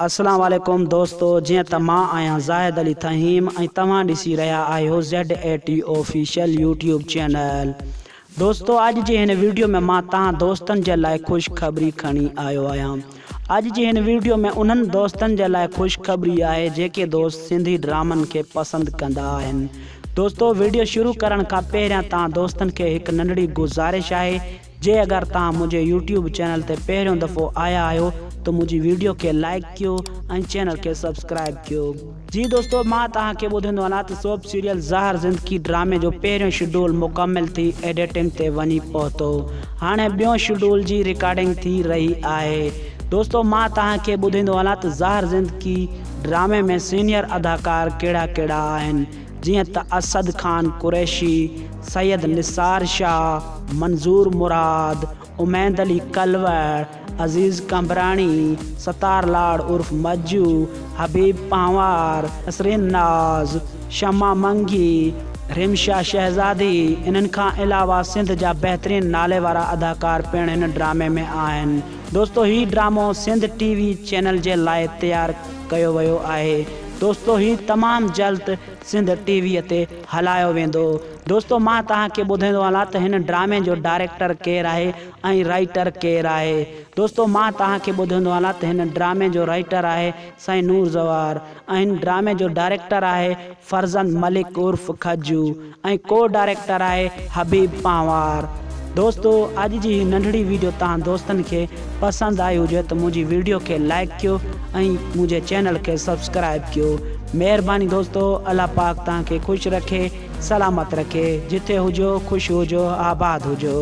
अस्सलाम वालेकुम दोस्तों, जी त मां आहियां ज़ाहिद अली तहीम ऐं तव्हां ॾिसी रहिया आहियो ZAT ऑफिशियल यूट्यूब चैनल। दोस्तों, अॼु जी हिन वीडियो में मां तव्हां दोस्तनि जे लाइ ख़ुशख़बरी खणी आयो आहियां। अॼु जी हिन वीडियो में उन्हनि दोस्तनि जे लाइ ख़ुशख़बरी आहे जेके दोस्त सिंधी ड्रामनि खे पसंदि कंदा आहिनि। दोस्तों, वीडियो शुरू करण खां पहिरियां तव्हां दोस्तनि खे हिकु नंढड़ी गुज़ारिश आहे, जे अगर तव्हां मुझे यूट्यूब चैनल ते पहिरियों दफ़ो आया आहियो तो मुझी वीडियो के लाइक कयो ऐं चैनल के सब्सक्राइब कयो। जी दोस्तों, मां तव्हांखे ॿुधाईंदो वञा त सोप सीरियल ज़हर ज़िंदगी ड्रामे जो पहिरियों शेड्यूल मुकम्मल थी एडिटिंग ते वञी पहुतो। हाणे ॿियों शेड्यूल जी रिकॉर्डिंग थी रही आहे। दोस्तों, मां तव्हांखे ॿुधाईंदो वञा त ज़हर ज़िंदगी ड्रामे में सीनियर अदाकार कहिड़ा कहिड़ा आहिनि, जीअं त असद खान कुरैशी, सैयद निसार शाह, मंजूर मुराद, उमैद अली कलवर, अजीज़ कंबरानी, सतार लाड़ उर्फ मज्जू, हबीब पांवार, नसरीन नाज, शमा मंगी, रिमशा शहज़ादी। इन्हनि खां अलावा सिंध जा बहितरीन नाले वारा अदाकार पिण हिन ड्रामे में आहिनि। दोस्तों, ही ड्रामो सिंध TV चैनल जे लाइ तैयार कयो वियो आहे। दोस्तों, ही तमामु जल्द सिंध TV ते हलायो वेंदो। दोस्तों, मां तव्हांखे ॿुधाईंदो वञा त हिन ड्रामे जो डायरेक्टर केरु आहे ऐं राइटर केरु आहे। दोस्तों, मां तव्हांखे ॿुधाईंदो वञा त हिन ड्रामे जो राइटर आहे साईं नूर ज़वार ऐं हिन ड्रामे जो डायरेक्टर आहे फरज़न मलिक उर्फ खज्जू ऐं को डायरेक्टर आहे हबीब पांवार। दोस्तों, अॼु जी ही नंढड़ी वीडियो तव्हां दोस्तनि खे पसंदि आई हुजे त मुंहिंजी वीडियो खे लाइक कयो ऐं मुंहिंजे चैनल खे सब्सक्राइब कयो। महिरबानी दोस्तों, अल्लाह पाक तव्हांखे ख़ुशि रखे, सलामत रखे। जिथे हुजो ख़ुशि हुजो, आबाद हुजो।